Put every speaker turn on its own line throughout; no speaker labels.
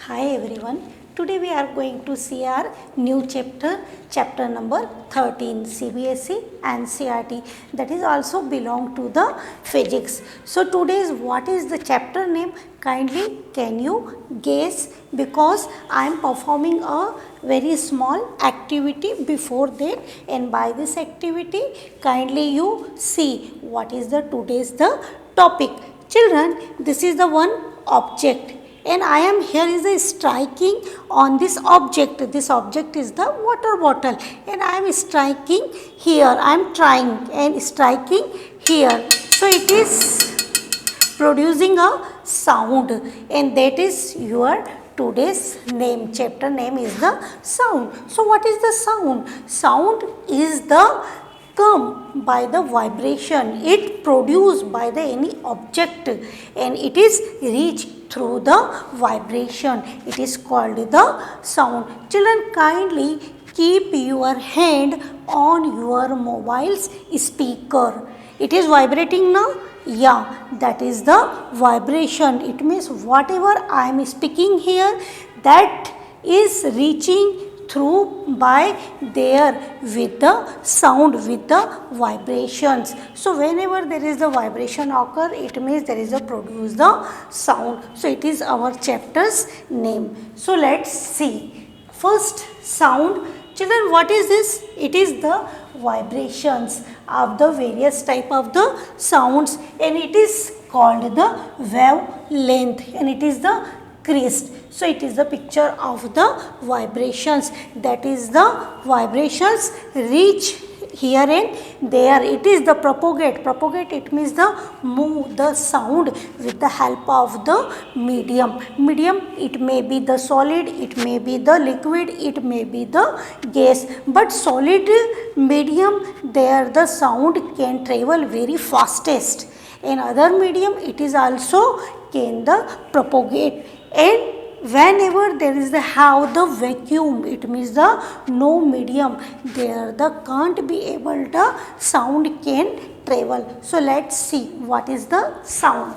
Hi everyone. Today we are going to see our new chapter number 13 CBSE and CRT, that is also belong to the physics. So today's what is the chapter name? Kindly can you guess, because I am performing a very small activity before that, and by this activity kindly you see what is the today's the topic. Children, this is the one object, and I am here is a striking on this object. This object is the water bottle, and I am striking here. I am trying and striking here. So it is producing a sound, and that is your today's name. Chapter name is the sound. So what is the sound? Sound is the come by the vibration, it produced by the any object, and it is reached through the vibration. It is called the sound. Children, kindly keep your hand on your mobile's speaker. It is vibrating now. Yeah, that is the vibration. It means whatever I am speaking here, that is reaching through by there with the sound, with the vibrations. So whenever there is the vibration occur, it means there is a produce the sound. So it is our chapter's name. So let's see. First, sound. Children, what is this? It is the vibrations of the various type of the sounds, and it is called the wavelength, and it is the crest. So it is the picture of the vibrations, that is the vibrations reach here and there. It is the propagate. Propagate, it means the move the sound with the help of the medium. Medium, it may be the solid, it may be the liquid, it may be the gas, but solid medium, there the sound can travel very fastest. In other medium, it is also can the propagate. And whenever there is the have the vacuum, it means the no medium, there the can't be able the sound can travel. So let's see what is the sound.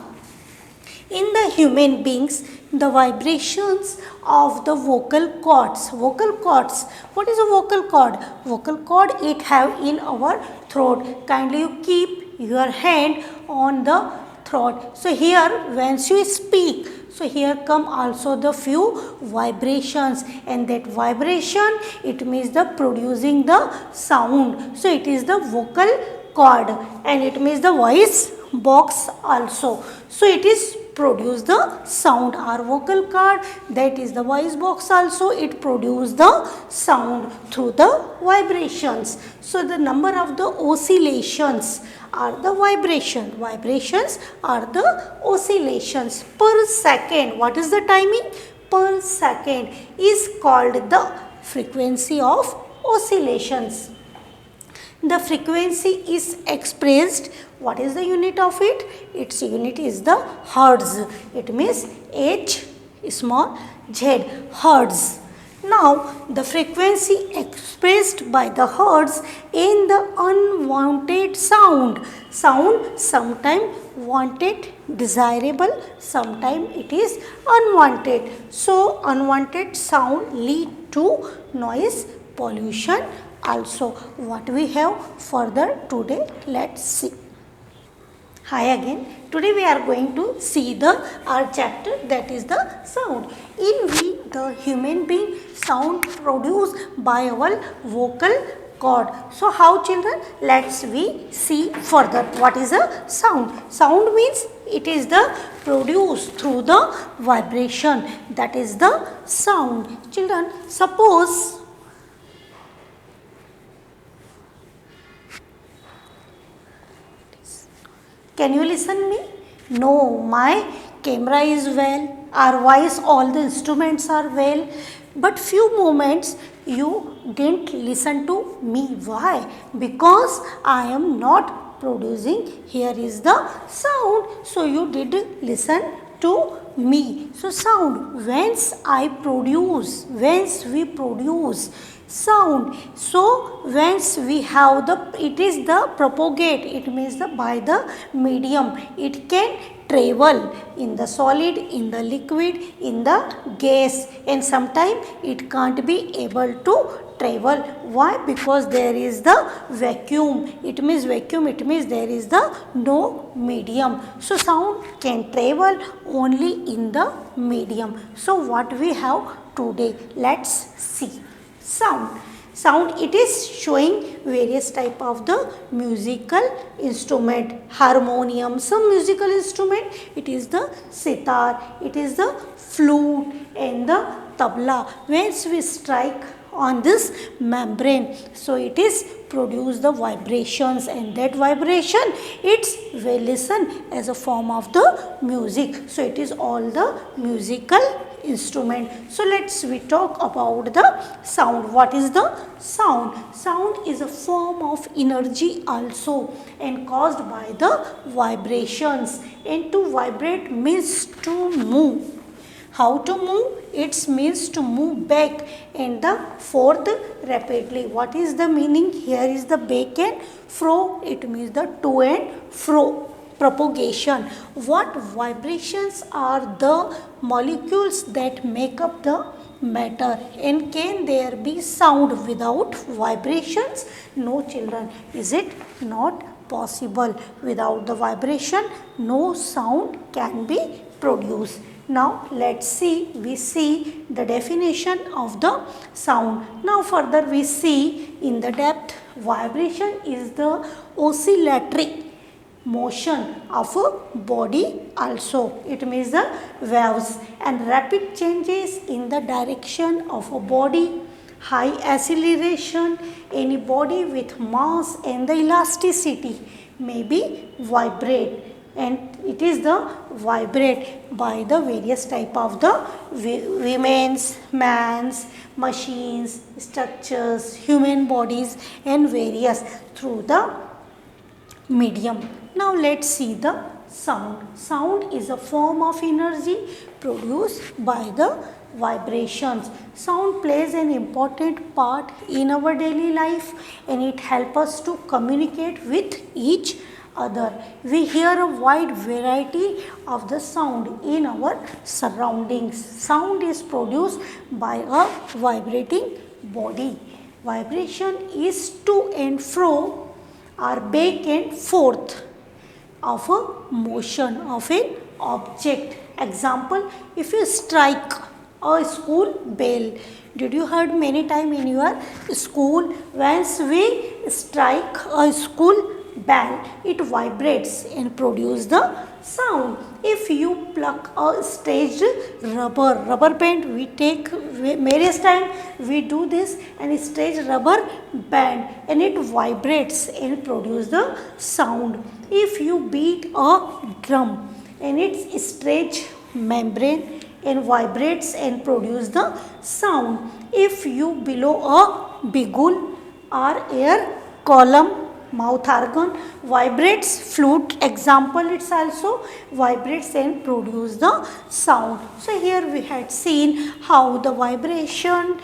In the human beings, the vibrations of the vocal cords. Vocal cords. What is a vocal cord? Vocal cord, it have in our throat. Kindly you keep your hand on the throat. So here once you speak, so here come also the few vibrations, and that vibration, it means the producing the sound. So it is the vocal cord, and it means the voice box also. So it is produce the sound. Our vocal cord, that is the voice box also, it produce the sound through the vibrations. So the number of the oscillations are the vibration. Vibrations are the oscillations per second. What is the timing? Per second is called the frequency of oscillations. The frequency is expressed. What is the unit of it? Its unit is the hertz. It means H small z, hertz. Now the frequency expressed by the hertz in the unwanted sound. Sound sometime wanted, desirable, sometime it is unwanted. So unwanted sound lead to noise pollution also. What we have further today, let's see. Hi again. Today we are going to see the our chapter, that is the sound. In we, the human being, sound produced by our vocal cord. So how, children? Let's we see further. What is a sound? Sound means it is the produced through the vibration, that is the sound. Children, suppose can you listen me? No, my camera is well, our voice, all the instruments are well, but few moments you didn't listen to me. Why? Because I am not producing. Here is the sound, so you did listen to me. So sound, whence I produce, whence we produce sound. So whence we have the, it is the propagate, it means the by the medium, it can travel in the solid, in the liquid, in the gas, and sometimes it can't be able to travel. Why? Because there is the vacuum. It means vacuum, it means there is the no medium. So sound can travel only in the medium. So what we have today, let's see. Sound, it is showing various type of the musical instrument. Harmonium, some musical instrument, it is the sitar, it is the flute and the tabla. Once we strike on this membrane, so it is produce the vibrations, and that vibration, it's we listen as a form of the music. So it is all the musical instrument. So we talk about the sound. What is the sound? Sound is a form of energy also, and caused by the vibrations. And to vibrate means to move. How to move? It means to move back and the forth rapidly. What is the meaning? Here is the back and fro. It means the to and fro. Propagation. What vibrations are the molecules that make up the matter, and can there be sound without vibrations? No, children. Is it not possible? Without the vibration, no sound can be produced. Now let's see, we see the definition of the sound. Now further we see in the depth, vibration is the oscillatory motion of a body also. It means the waves and rapid changes in the direction of a body. High acceleration, any body with mass and the elasticity may be vibrate, and it is the vibrate by the various type of the women's, man's, machines, structures, human bodies and various through the medium. Now let's see the sound. Sound is a form of energy produced by the vibrations. Sound plays an important part in our daily life, and it helps us to communicate with each other. We hear a wide variety of the sound in our surroundings. Sound is produced by a vibrating body. Vibration is to and fro or back and forth of a motion of an object. Example, if you strike a school bell, did you heard many time in your school, once we strike a school bell, it vibrates and produce the sound. If you pluck a staged rubber band, we take various time we do this, and staged rubber band, and it vibrates and produce the sound. If you beat a drum, and its stretch membrane and vibrates and produce the sound. If you blow a buggle or air column, mouth organ, vibrates. Flute example, it's also vibrates and produce the sound. So here we had seen how the vibration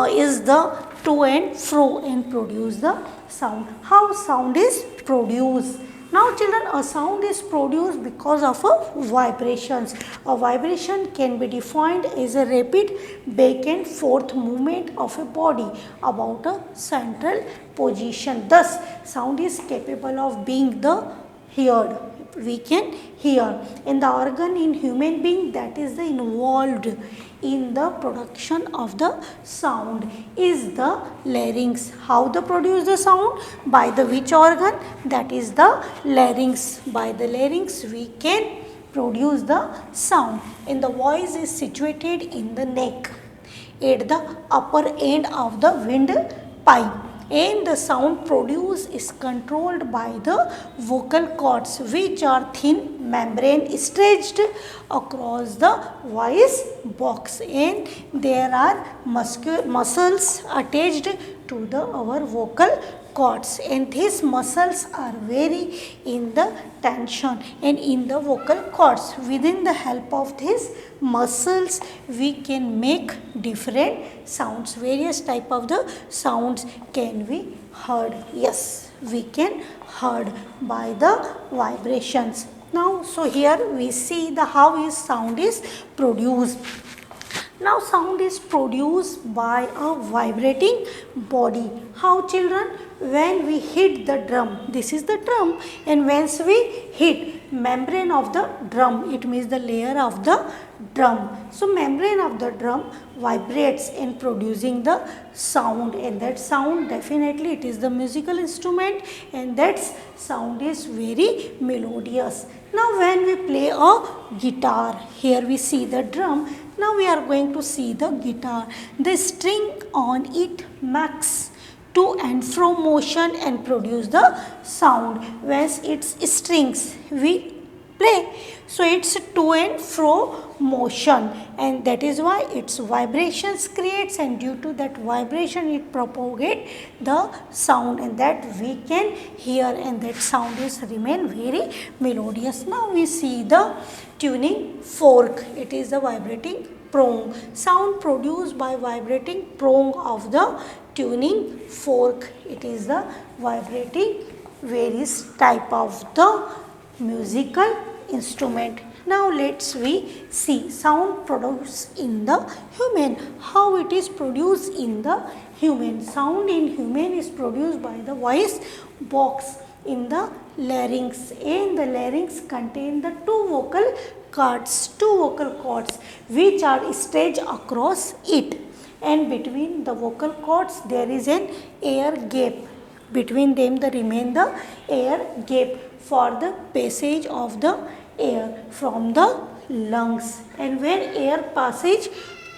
is the to and fro and produce the sound. How sound is produced? Now children, a sound is produced because of a vibrations. A vibration can be defined as a rapid back and forth movement of a body about a central position. Thus, sound is capable of being the heard. We can hear. And the organ in human being that is the involved in the production of the sound is the larynx. How they produce the sound? By the which organ? That is the larynx. By the larynx we can produce the sound. And the voice is situated in the neck at the upper end of the windpipe. And the sound produced is controlled by the vocal cords, which are thin membrane stretched across the voice box, and there are muscles attached to the our vocal cords, and these muscles are vary in the tension and in the vocal cords. Within the help of these muscles we can make different sounds. Various type of the sounds can be heard. Yes, we can heard by the vibrations. Now, so here we see the how is sound is produced. Now sound is produced by a vibrating body. How children? When we hit the drum, this is the drum, and once we hit membrane of the drum, it means the layer of the drum. So membrane of the drum vibrates in producing the sound, and that sound definitely it is the musical instrument, and that sound is very melodious. Now when we play a guitar, here we see the drum. Now we are going to see the guitar. The string on it makes to and fro motion and produce the sound. Whereas its strings we play, so it's to and fro motion, and that is why its vibrations creates, and due to that vibration it propagate the sound, and that we can hear, and that sound is remain very melodious. Now we see the tuning fork. It is the vibrating prong. Sound produced by vibrating prong of the tuning fork. It is the vibrating various type of the musical instrument. Now let's we see sound produced in the human. How it is produced in the human. Sound in human is produced by the voice box in the larynx, and the larynx contain the two vocal cords which are stretched across it, and between the vocal cords there is an air gap. Between them there remain the air gap for the passage of the air from the lungs, and when air passes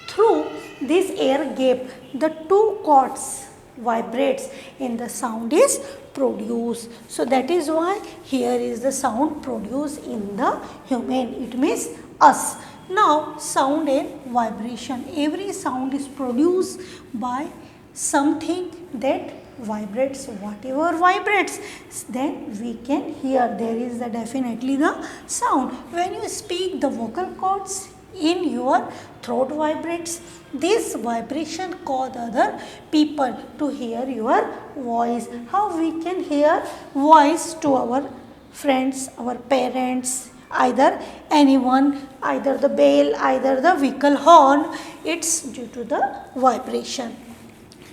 through this air gap, the two cords vibrates and the sound is produced. So that is why here is the sound produced in the human, it means us. Now sound and vibration. Every sound is produced by something that vibrates. Whatever vibrates, then we can hear. There is the definitely the sound. When you speak, the vocal cords in your throat vibrates. This vibration cause other people to hear your voice. How we can hear voice to our friends, our parents, either anyone, either the bell, either the vehicle horn. It's due to the vibration.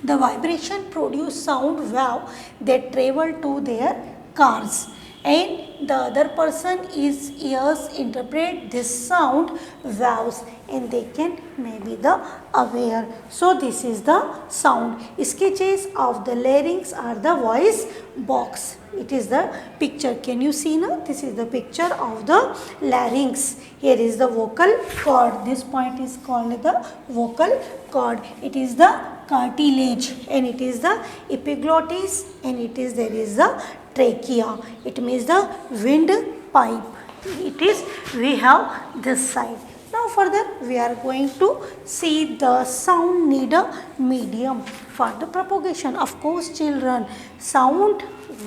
The vibration produce sound wave that travel to their cars, and the other person is ears interpret this sound waves, and they can maybe the aware. So this is the sound. Sketches of the larynx are the voice box. It is the picture. Can you see now? This is the picture of the larynx. Here is the vocal cord. This point is called the vocal cord. It is the cartilage, and it is the epiglottis, and it is there is the trachea. It means the windpipe. It is we have this side. Now further we are going to see the sound need a medium for the propagation. Of course children, sound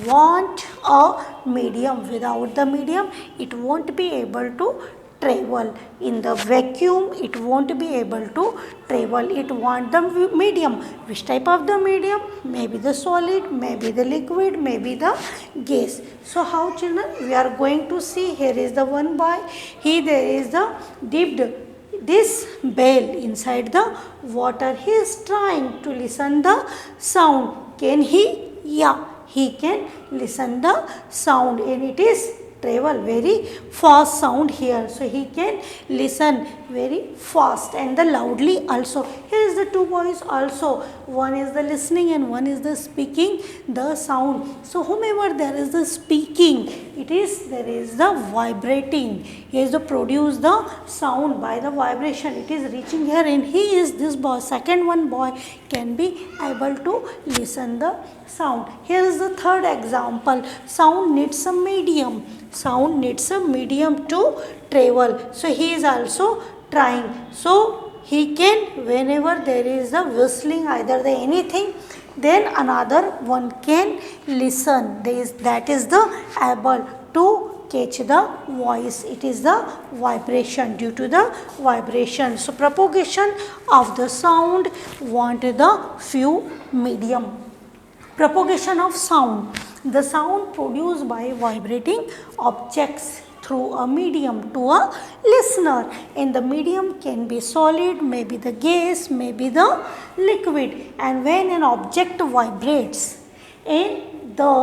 want a medium. Without the medium it won't be able to travel. In the vacuum it won't be able to travel. It want the medium. Which type of the medium? Maybe the solid, maybe the liquid, maybe the gas. So how children? We are going to see. Here is the one boy. Here there is the dipped this bell inside the water. He is trying to listen the sound. Can he? Yeah, he can listen the sound, and it is travel very fast sound here. So he can listen very fast and the loudly also. Here is the two boys also. One is the listening and one is the speaking the sound. So whomever there is the speaking, there is the vibrating. He is the produce the sound by the vibration. It is reaching here, and he is this boy. Second one boy can be able to listen the sound. Here is the third example. Sound needs a medium. Sound needs a medium to travel. So he is also trying. So he can, whenever there is a whistling, either the anything, then another one can listen. That is the able to catch the voice. It is the vibration, due to the vibration. So propagation of the sound want the few medium. Propagation of sound. The sound produced by vibrating objects through a medium to a listener, and the medium can be solid, maybe the gas, maybe the liquid. And when an object vibrates in the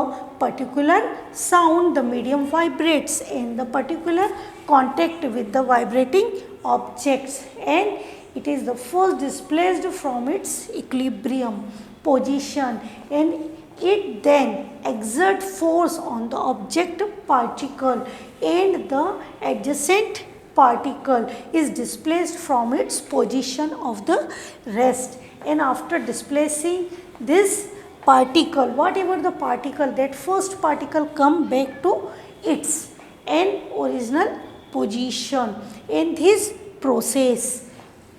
particular sound, the medium vibrates in the particular contact with the vibrating objects, and it is the first displaced from its equilibrium position, and it then exert force on the object particle, and the adjacent particle is displaced from its position of the rest. And after displacing this particle, whatever the particle, that first particle come back to its original position. In this process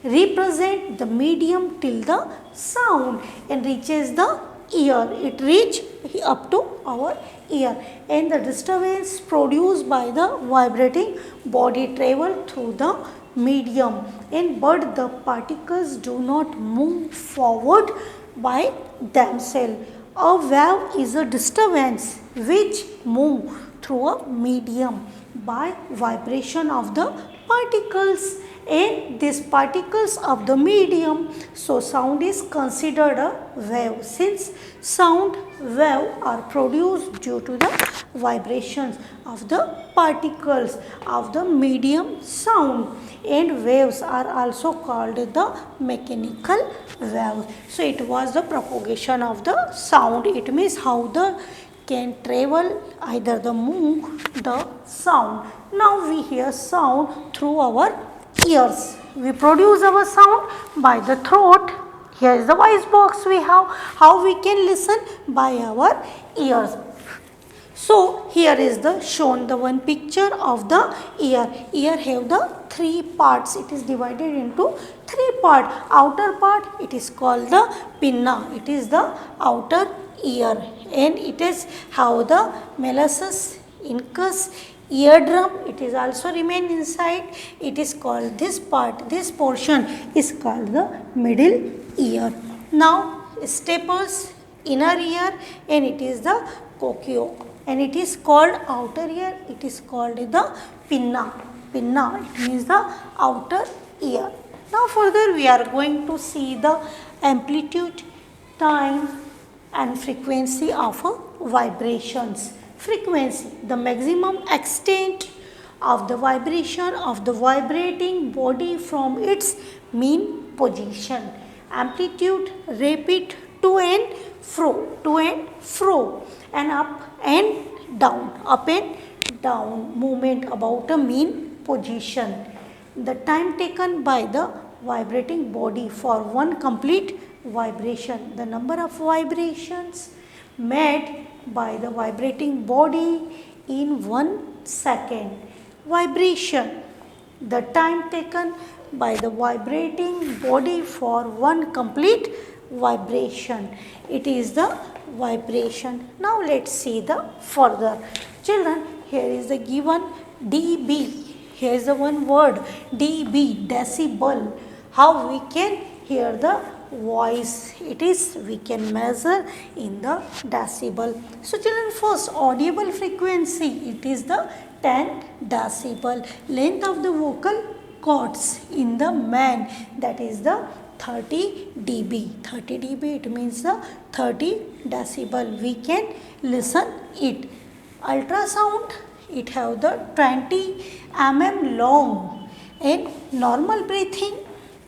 represent the medium till the sound and reaches the ear. It reach up to our ear, and the disturbance produced by the vibrating body travel through the medium, and but the particles do not move forward by themselves. A wave is a disturbance which move through a medium by vibration of the particles, and these particles of the medium, so sound is considered a wave, since sound wave are produced due to the vibrations of the particles of the medium sound, and waves are also called the mechanical waves. So it was the propagation of the sound, it means how the can travel, either the move the sound. Now we hear sound through our ears. We produce our sound by the throat. Here is the voice box we have. How we can listen? By our ears. So here is the shown the one picture of the ear. Ear have the three parts. It is divided into three parts. Outer part, it is called the pinna. It is the outer ear, and it is how the molluscus incus eardrum, it is also remain inside. It is called this part, this portion is called the middle ear. Now staples inner ear, and it is the coccio, and it is called outer ear, it is called the pinna. Pinna, it means the outer ear. Now further we are going to see the amplitude, time and frequency of vibrations. Frequency, the maximum extent of the vibration of the vibrating body from its mean position. Amplitude, rapid to and fro, and up and down movement about a mean position. The time taken by the vibrating body for one complete vibration, the number of vibrations made by the vibrating body in 1 second. Vibration, the time taken by the vibrating body for one complete vibration. It is the vibration. Now let's see the further. Children, here is the given dB. Here is the one word dB, decibel. How we can hear the voice? It is, we can measure in the decibel. So children, first audible frequency, it is the 10 decibel. Length of the vocal cords in the man, that is the 30 dB. 30 dB, it means the 30 decibel. We can listen it. Ultrasound, it have the 20 mm long, and normal breathing,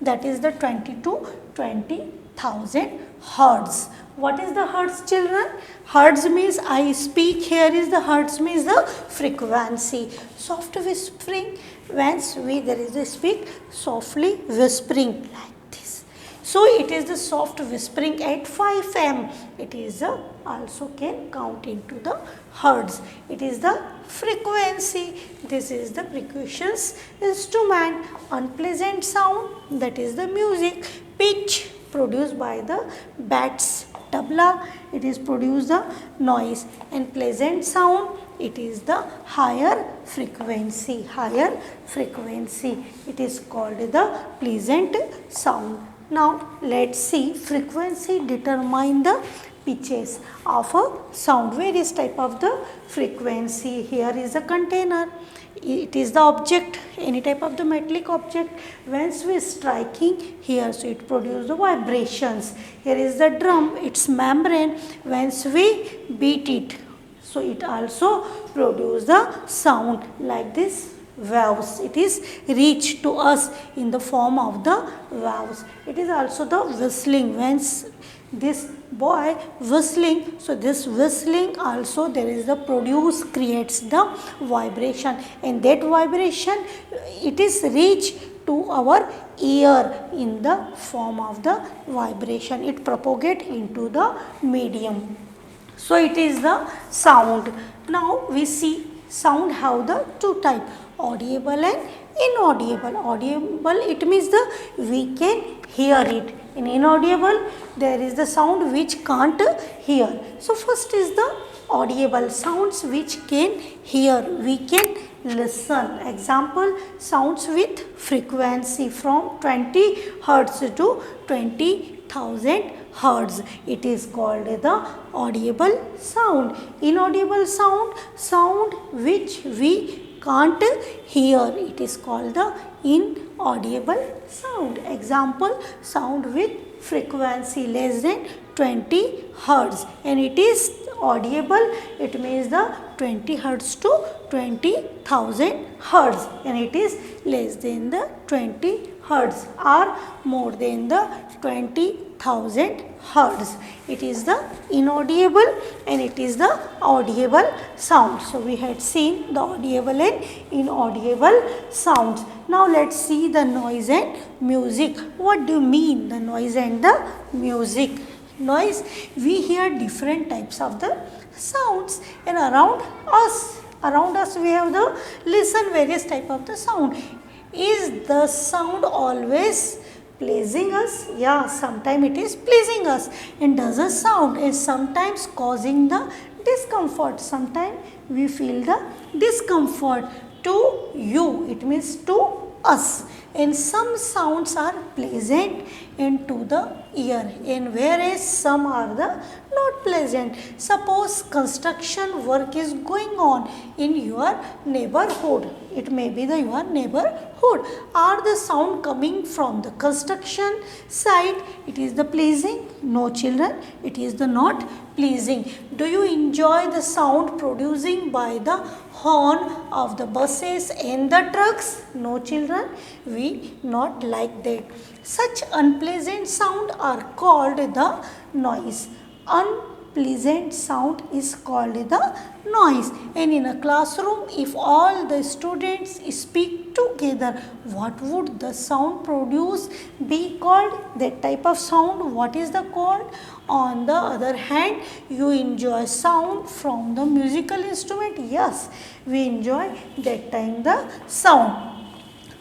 that is the 20 to 20,000 hertz. What is the hertz, children? Hertz means I speak. Here is the hertz means the frequency. Soft whispering, once there is a speak softly whispering like this. So it is the soft whispering at 5 m. It is also can count into the hertz. It is the frequency. This is the percussion instrument. Unpleasant sound, that is the music. Pitch, produced by the bats. Tabla, it is produced the noise. And pleasant sound, it is the higher frequency. Higher frequency, it is called the pleasant sound. Now let's see frequency determine the pitches of a sound. Various type of the frequency. Here is a container. it is the object, any type of the metallic object. Once we striking here, so it produces the vibrations. Here is the drum, its membrane. Once we beat it, so it also produces the sound like this waves. It is reached to us in the form of the waves. It is also the whistling. Once this boy whistling, so this whistling also there is the produce creates the vibration, and that vibration it is reached to our ear in the form of the vibration. It propagate into the medium. So it is the sound. Now we see sound have the two type, audible and inaudible. Audible, it means the we can hear it. In inaudible, there is the sound which can't hear. So first is the audible, sounds which can hear, we can listen. Example, sounds with frequency from 20 hertz to 20,000 hertz. It is called the audible sound. Inaudible sound, sound which we can't hear, it is called the inaudible sound. Example, sound with frequency less than 20 hertz, and it is audible, it means the 20 hertz to 20,000 hertz, and it is less than the 20 hertz or more than the 20,000 hertz. It is the inaudible and it is the audible sound. So we had seen the audible and inaudible sounds. Now let's see the noise and music. What do you mean the noise and the music? Noise, we hear different types of the sounds, and around us we have the listen various type of the sound. Is the sound always pleasing us? Yeah, sometimes it is pleasing us, and does a sound is sometimes causing the discomfort. Sometimes we feel the discomfort. To you, it means to us, and some sounds are pleasant and to the ear, and whereas some are the not pleasant. Suppose construction work is going on in your neighborhood. It may be the your neighborhood. Are the sound coming from the construction side? It is the pleasing? No, children, it is the not pleasing. Do you enjoy the sound producing by the horn of the buses and the trucks? No, children, we not like that. Such unpleasant sound are called the noise. Unpleasant sound is called the noise. And in a classroom, if all the students speak together, what would the sound produce be called? That type of sound, what is the called? On the other hand, you enjoy sound from the musical instrument. Yes, we enjoy that time the sound.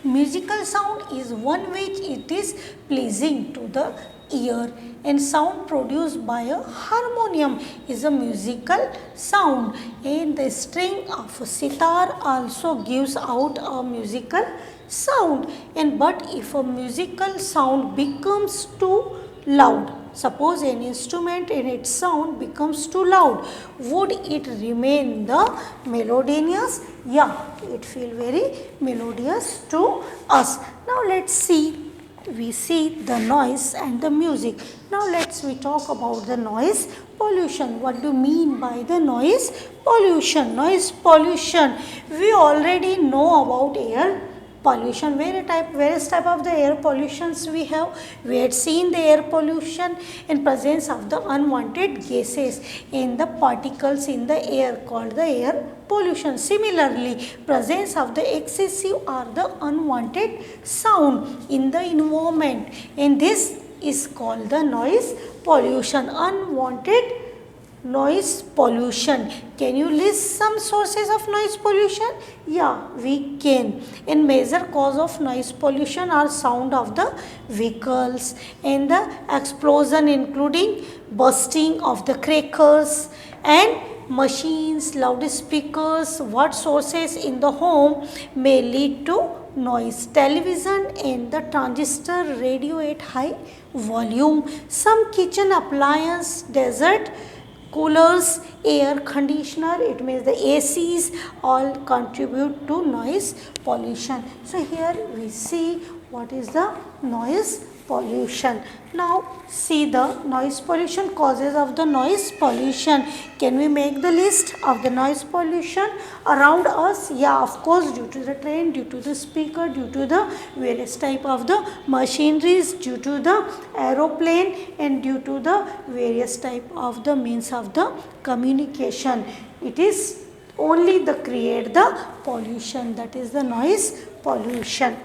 Musical sound is one which it is pleasing to the ear, and sound produced by a harmonium is a musical sound, and the string of a sitar also gives out a musical sound. And but if a musical sound becomes too loud, suppose an instrument in its sound becomes too loud, would it remain the melodious? Yeah, it feel very melodious to us. Now let's see, we see the noise and the music. Now we talk about the noise pollution. What do you mean by the noise pollution? Noise pollution, we already know about air pollution. Various type of the air pollutions we have. We had seen the air pollution in presence of the unwanted gases in the particles in the air called the air pollution. Similarly, presence of the excessive or the unwanted sound in the environment, and this is called the noise pollution. Unwanted noise pollution. Can you list some sources of noise pollution? Yeah, we can. And major cause of noise pollution are sound of the vehicles and the explosion, including bursting of the crackers and machines, loudspeakers. What sources in the home may lead to noise? Television and the transistor, radio at high volume. Some kitchen appliance, desert coolers, air conditioner, it means the ACs, all contribute to noise pollution. So here we see what is the noise pollution. Now see the noise pollution, causes of the noise pollution. Can we make the list of the noise pollution around us? Yeah, of course, due to the train, due to the speaker, due to the various type of the machineries, due to the aeroplane, and due to the various type of the means of the communication. It is only the create the pollution, that is the noise pollution.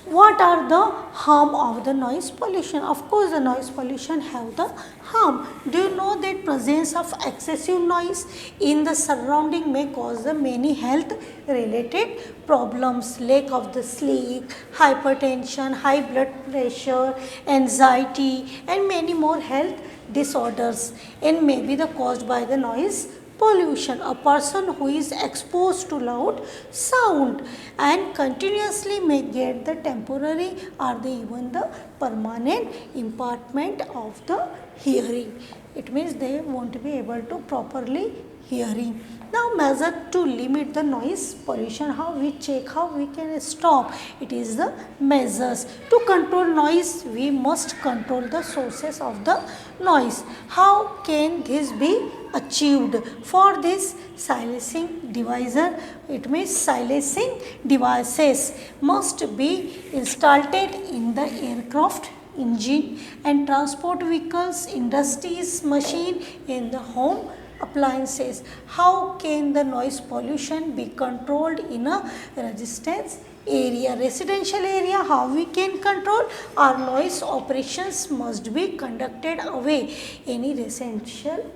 What are the harm of the noise pollution? Of course, the noise pollution have the harm. Do you know that presence of excessive noise in the surrounding may cause the many health related problems, lack of the sleep, hypertension, high blood pressure, anxiety, and many more health disorders, and may be the caused by the noise pollution. A person who is exposed to loud sound and continuously may get the temporary or the even the permanent impairment of the hearing. It means they won't be able to properly hearing. Now measure to limit the noise pollution. How we check, how we can stop? It is the measures. To control noise, we must control the sources of the noise. How can this be achieved? For this, silencing devices, it means silencing devices must be installed in the aircraft engine and transport vehicles, industries, machine, in the home appliances. How can the noise pollution be controlled in a residence area? Residential area, how we can control? Our noise operations must be conducted away any residential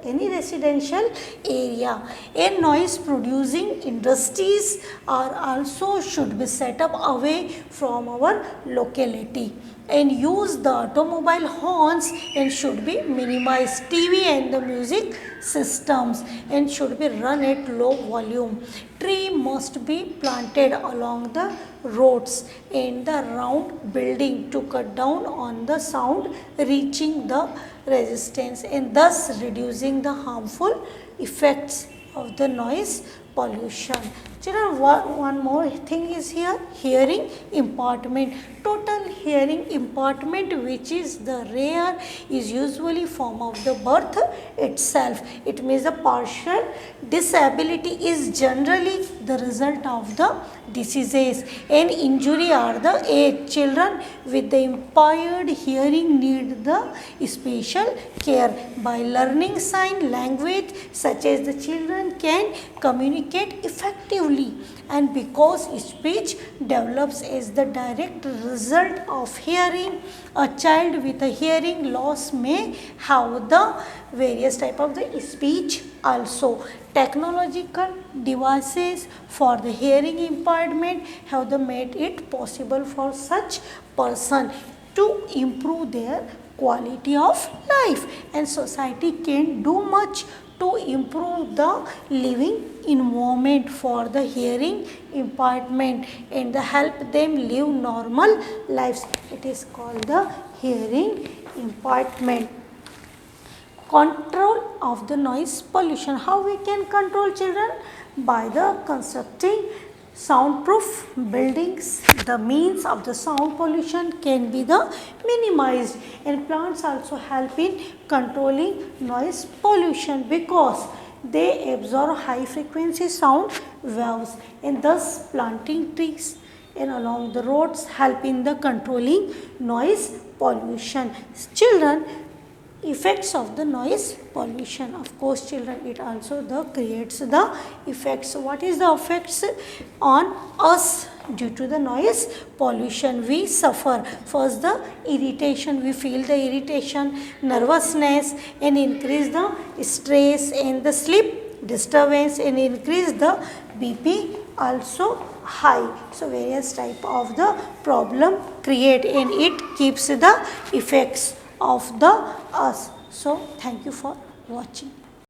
area. A noise producing industries are also should be set up away from our locality, and use the automobile horns and should be minimized. TV and the music systems and should be run at low volume. Tree must be planted along the roads and the round building to cut down on the sound reaching the resistance, and thus reducing the harmful effects of the noise pollution. Children, one more thing is here, hearing impairment. Total hearing impairment, which is the rare, is usually form of the birth itself. It means a partial disability is generally the result of the diseases and injury are the age. Children with the impaired hearing need the special care. By learning sign language, such as the children can communicate effectively, and because speech develops as the direct result of hearing, a child with a hearing loss may have the various type of the speech also. Technological devices for the hearing impairment have made it possible for such person to improve their quality of life, and society can do much to improve the living environment for the hearing impairment and help them live normal lives. It is called the hearing impairment. Control of the noise pollution. How we can control, children? By the constructing soundproof buildings. The means of the sound pollution can be the minimized, and plants also help in controlling noise pollution because they absorb high frequency sound waves, and thus planting trees and along the roads help in the controlling noise pollution. Children, effects of the noise pollution. Of course, children, it also creates the effects. What is the effects on us due to the noise pollution? We suffer first the irritation. We feel the irritation, nervousness, and increase the stress and the sleep disturbance, and increase the BP also high. So various type of the problem create, and it keeps the effects of the us. So thank you for watching.